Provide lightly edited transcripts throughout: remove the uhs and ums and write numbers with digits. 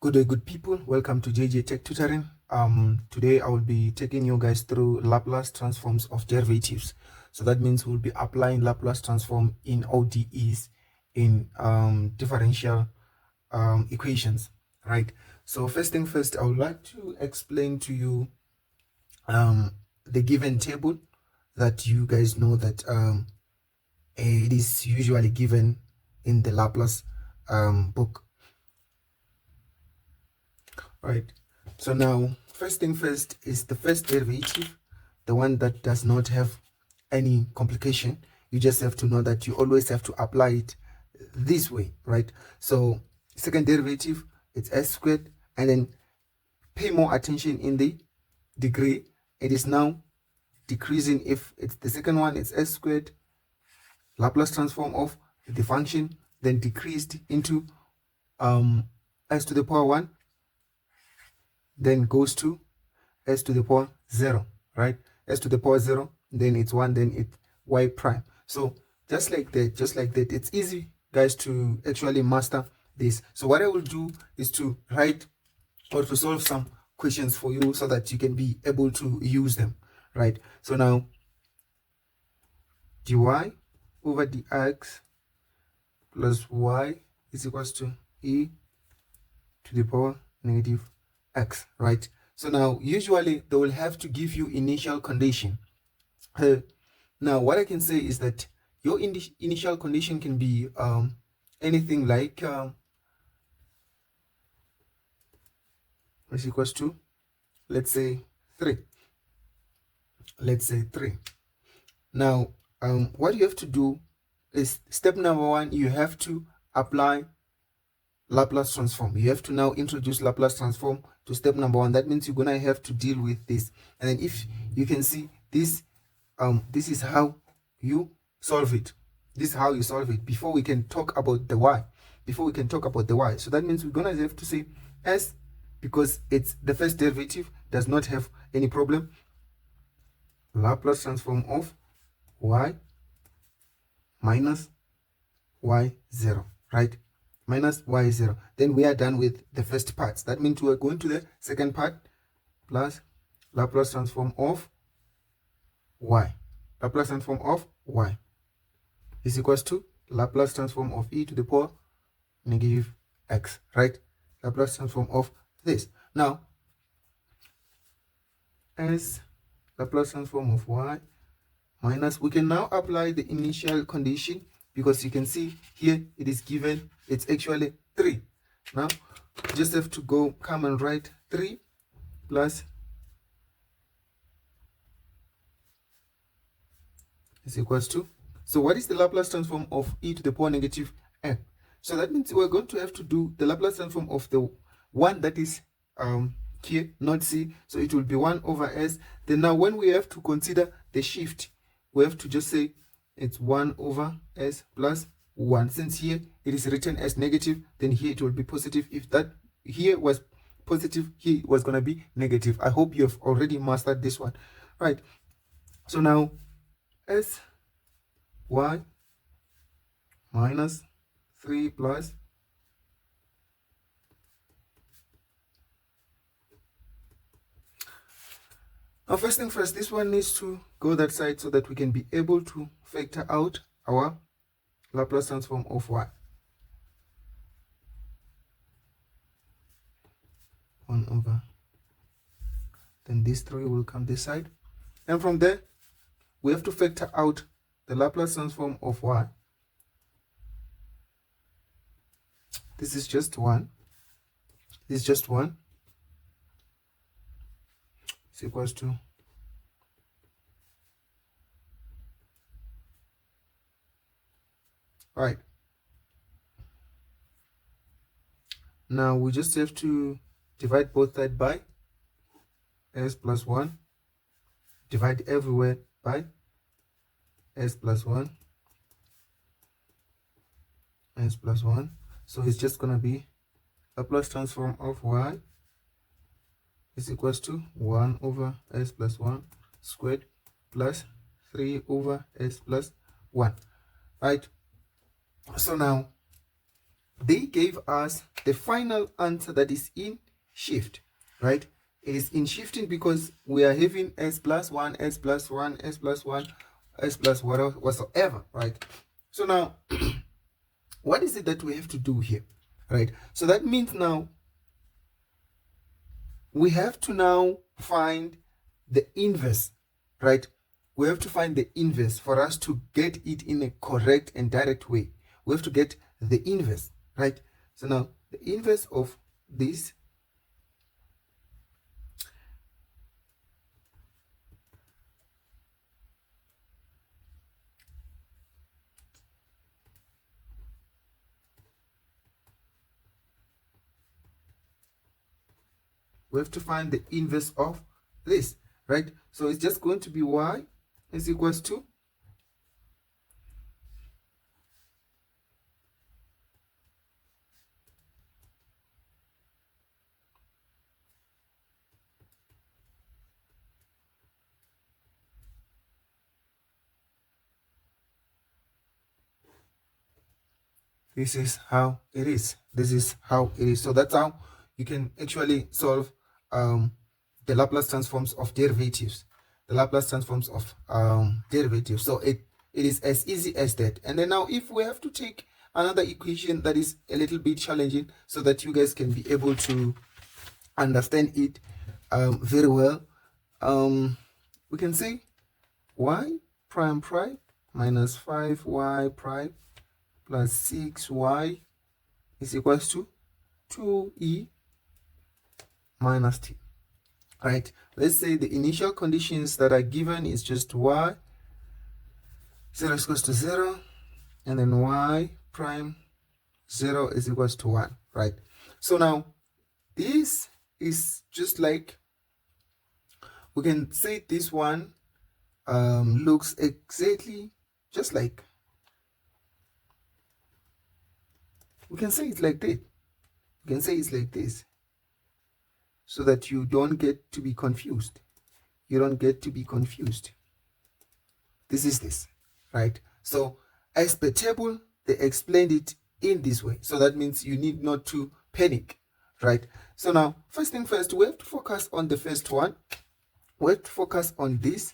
Good day, good people. Welcome to JJ Tech Tutoring. Today I will be taking you guys through Laplace transforms of derivatives. So that means we'll be applying Laplace transform in ODEs in differential equations, right? So first thing first, I would like to explain to you the given table that you guys know that it is usually given in the Laplace book. Right, so now first thing first is the first derivative, the one that does not have any complication. You just have to know that you always have to apply it this way, right? So second derivative, it's s squared, and then pay more attention in the degree. It is now decreasing. If it's the second one, it's s squared, Laplace transform of the function, then decreased into s to the power 1, then goes to s to the power 0, right? S to the power 0, then it's 1, then it's y prime. So just like that, it's easy, guys, to actually master this. So what I will do is to write or to solve some questions for you so that you can be able to use them, right? So now dy over dx plus y is equals to e to the power negative x, right? So now usually they will have to give you initial condition. Now what I can say is that your initial condition can be anything like is equals to, let's say 3. Now what you have to do is, step number 1, you have to apply Laplace transform. You have to now introduce Laplace transform to step number 1. That means you're gonna have to deal with this, and then if you can see this, this is how you solve it. This is how you solve it before we can talk about the y. So that means we're gonna have to say s, because it's the first derivative, does not have any problem. Laplace transform of y minus y0, right? Minus y0. Then we are done with the first part. That means we are going to the second part, plus Laplace transform of y. Laplace transform of y is equals to Laplace transform of e to the power negative x, right? Laplace transform of this. Now, as Laplace transform of y minus, we can now apply the initial condition, because you can see here it is given, it's actually 3. Now just have to come and write 3 plus is equals to, so what is the Laplace transform of e to the power negative x? So that means we're going to have to do the Laplace transform of the one that is here, not c, so it will be 1 over s. Then now when we have to consider the shift, we have to just say it's 1 over s plus 1. Since here it is written as negative, then here it will be positive. If that here was positive, here was going to be negative. I hope you have already mastered this one, right? So now s y minus 3 plus now first thing first, this one needs to go that side so that we can be able to factor out our Laplace transform of y. 1 over, then this 3 will come this side, and from there we have to factor out the Laplace transform of y. This is just 1. This is just 1. It's equals to right. Now we just have to divide both sides by s plus 1, divide everywhere by s plus 1, s plus 1. So it's just gonna be Laplace transform of y is equals to 1 over s plus 1 squared plus 3 over s plus 1, right? So now they gave us the final answer that is in shift, right? It is in shifting because we are having s plus 1, s plus 1, s plus 1, s plus whatsoever, right? So now, what is it that we have to do here, right? So that means now we have to now find the inverse, right? We have to find the inverse for us to get it in a correct and direct way. We have to get the inverse, right? So now the inverse of this we have to find the inverse of this, right? So it's just going to be y is equals to this is how it is. This is how it is. So that's how you can actually solve the Laplace transforms of derivatives. The Laplace transforms of derivatives. So it is as easy as that. And then now if we have to take another equation that is a little bit challenging so that you guys can be able to understand it very well, we can say y prime prime minus 5y prime plus 6y is equals to 2e minus t. All right, let's say the initial conditions that are given is just y 0 is equals to 0, and then y prime 0 is equals to 1, right? So now this is just like, we can say this one looks exactly just like, we can say it's like this. We can say it's like this so that you don't get to be confused. You don't get to be confused. This is this, right? So as per table, they explained it in this way. So that means you need not to panic, right? So now, first thing first, we have to focus on the first one. We have to focus on this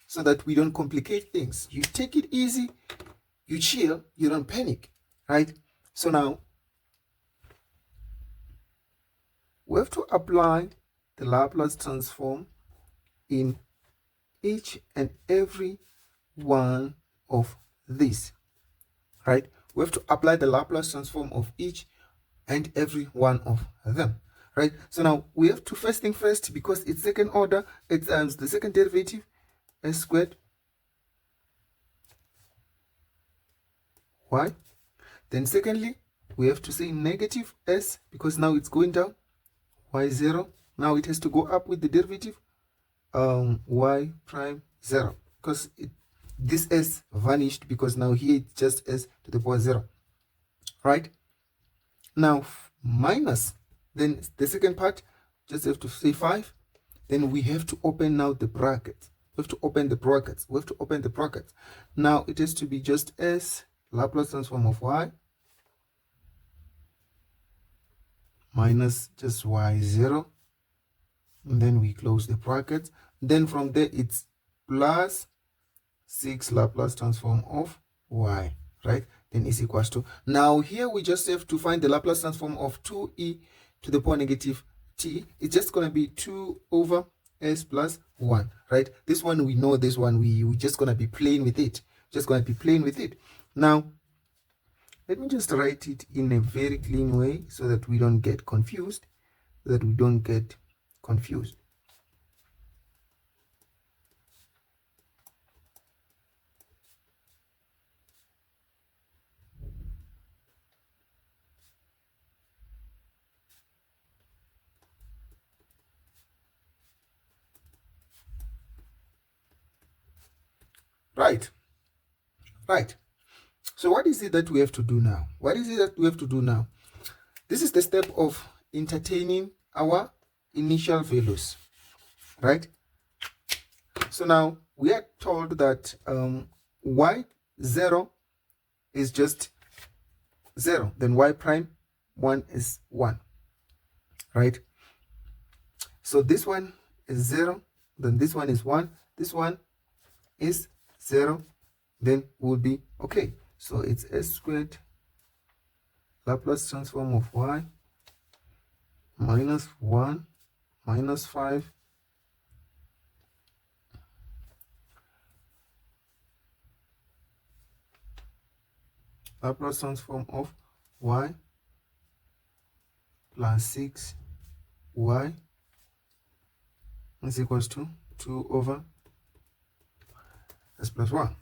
so that we don't complicate things. You take it easy, you chill, you don't panic, right? So now, we have to apply the Laplace transform in each and every one of these, right? We have to apply the Laplace transform of each and every one of them, right? So now we have to, first thing first, because it's second order, it's the second derivative, s squared y. Then secondly, we have to say negative s, because now it's going down, y0. Now it has to go up with the derivative, y prime 0, because this s vanished, because now here it's just s to the power 0, right? Now minus, then the second part, just have to say 5. Then we have to open now the brackets. We have to open the brackets. We have to open the brackets. Now it has to be just s Laplace transform of y minus just y0. And then we close the brackets. Then from there it's plus 6 Laplace transform of y, right? Then is equals to, now here we just have to find the Laplace transform of 2e to the power negative t. It's just going to be 2 over s plus 1, right? This one we know, this one we just going to be playing with it. Just going to be playing with it. Now, let me just write it in a very clean way so that we don't get confused. Right. So what is it that we have to do now? This is the step of entertaining our initial values, right? So now we are told that y0 is just 0, then y prime 1 is 1, right? So this one is 0, then this one is 1, this one is 0, then will be okay. So it's s squared Laplace transform of y minus 1 minus 5 Laplace transform of y plus 6 y is equals to 2 over s plus 1.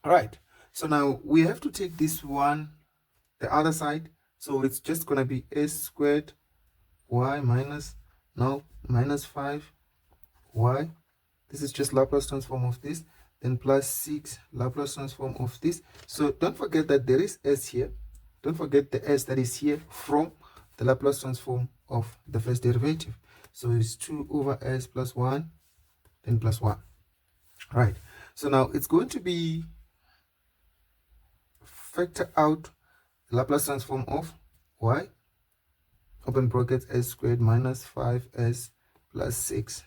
All right, so now we have to take this one the other side, so it's just going to be s squared y minus minus 5 y. This is just Laplace transform of this, then plus 6 Laplace transform of this. So don't forget that there is s here. Don't forget the s that is here from the Laplace transform of the first derivative. So it's 2 over s plus 1, then plus 1. Right, so now it's going to be factor out the Laplace transform of y, open brackets, s squared minus 5s plus 6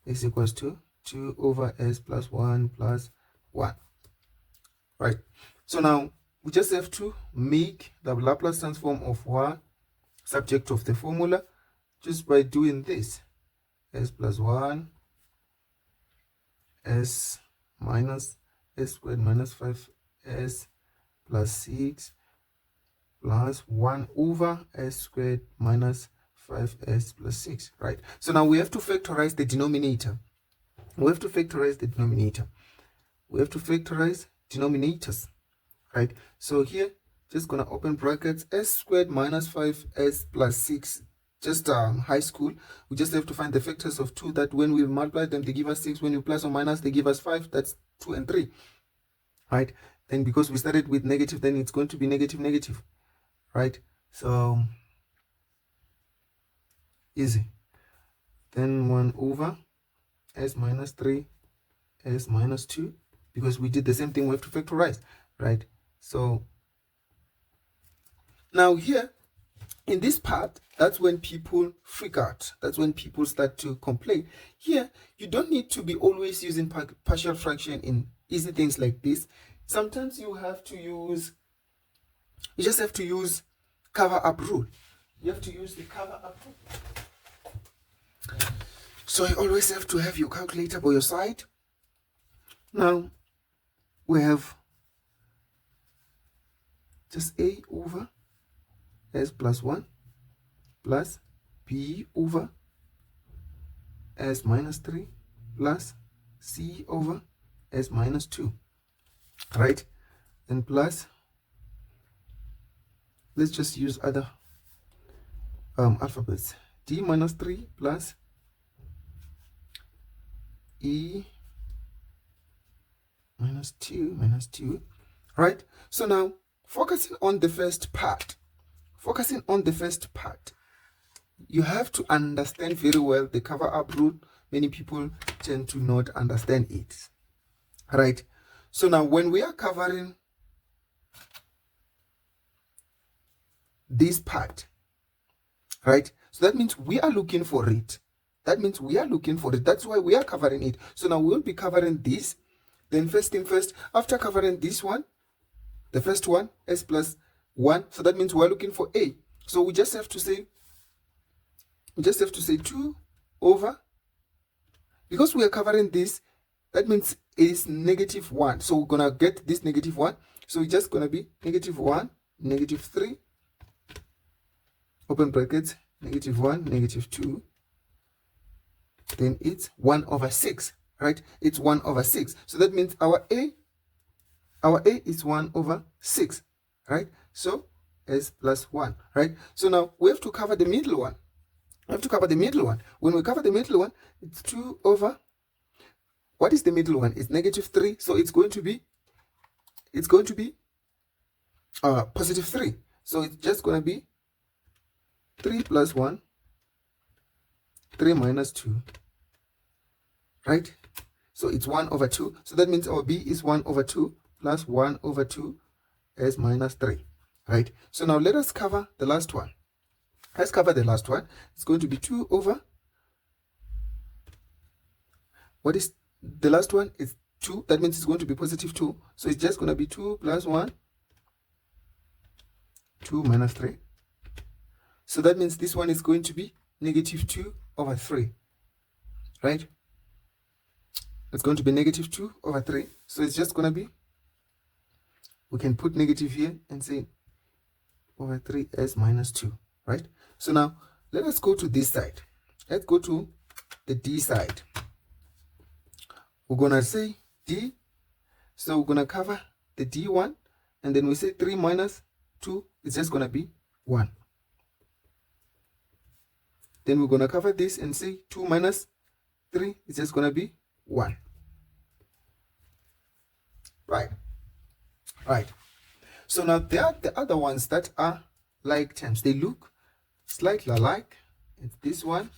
is equals to 2 over s plus 1 plus 1. Right, so now we just have to make the Laplace transform of y subject of the formula just by doing this. S plus 1 s minus s squared minus 5s plus 6 plus 1 over s squared minus 5s plus 6, right? So now we have to factorize the denominator. We have to factorize the denominator. We have to factorize denominators, right? So here, just gonna open brackets, s squared minus 5s plus 6, just high school. We just have to find the factors of 2 that when we multiply them, they give us 6. When you plus or minus, they give us 5. That's 2 and 3, right? Then because we started with negative, then it's going to be negative, negative, right? So easy. Then 1 over s minus 3 s minus 2, because we did the same thing, we have to factorize, right? So now here in this part, that's when people freak out. That's when people start to complain. Here, you don't need to be always using partial fraction in easy things like this. Sometimes you have to use, you just have to use cover up rule. You have to use the cover up rule. So you always have to have your calculator by your side. Now we have just a over s plus 1 plus b over s minus 3 plus c over s minus 2, right? Then plus, let's just use other alphabets, d minus 3 plus e minus 2, right? So now focusing on the first part, you have to understand very well the cover up rule. Many people tend to not understand it, right? So now when we are covering this part, right, so that means we are looking for it. That's why we are covering it. So now we will be covering this. Then first thing first, after covering this one, the first one, s plus 1, so that means we're looking for a. So we just have to say 2 over, because we are covering this, that means it is negative 1. So we're gonna get this negative 1. So it's just gonna be negative 1, negative 3, open brackets, negative 1, negative 2. Then it's 1 over 6, right? It's 1 over 6. So that means our a is 1 over 6, right? So s plus 1, right? So now we have to cover the middle one. When we cover the middle one, it's 2 over, what is the middle one? It's negative 3. So it's going to be positive 3. So it's just going to be 3 plus 1, 3 minus 2, right? So it's 1 over 2. So that means our b is 1 over 2 plus 1 over 2 s minus 3, right? So now let us cover the last one. Let's cover the last one. It's going to be 2 over, what is the last one? Is 2. That means it's going to be positive 2. So it's just going to be 2 plus 1, 2 minus 3. So that means this one is going to be negative 2 over 3, right? It's going to be negative 2 over 3. So it's just going to be, we can put negative here and say over 3s minus 2, right? So now let us go to this side. Let's go to the d side. We're going to say d. So we're going to cover the d1. And then we say 3 minus 2. It's just going to be 1. Then we're going to cover this and say 2 minus 3. It's just going to be 1. Right. Right. So now there are the other ones that are like terms. They look slightly alike. It's this one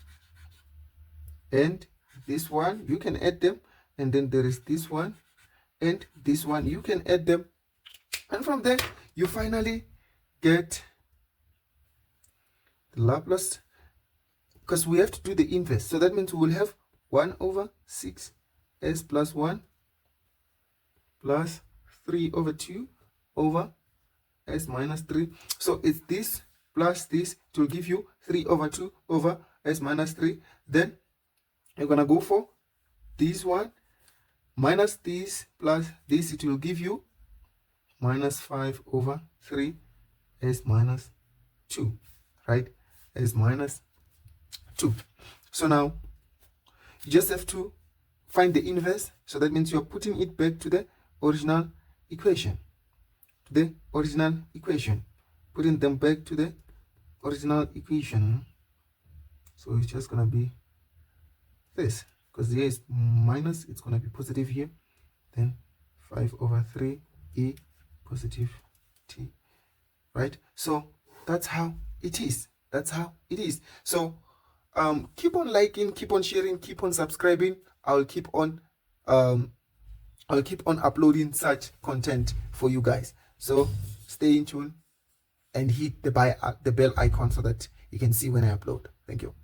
and this one. You can add them. And then there is this one and this one. You can add them. And from there, you finally get the Laplace, because we have to do the inverse. So that means we will have 1 over 6 s plus 1 plus 3 over 2 over s minus 3. So it's this plus this. It will give you 3 over 2 over s minus 3. Then you're going to go for this one minus this plus this. It will give you minus 5 over 3 s minus 2, right? S minus 2. So now you just have to find the inverse. So that means you're putting it back to the original equation. Putting them back to the original equation. So it's just going to be this, because here is minus, it's going to be positive here. Then 5 over 3 e positive t, right? So that's how it is. So keep on liking, keep on sharing, keep on subscribing. I'll keep on uploading such content for you guys. So stay in tune and hit the bell icon so that you can see when I upload. Thank you.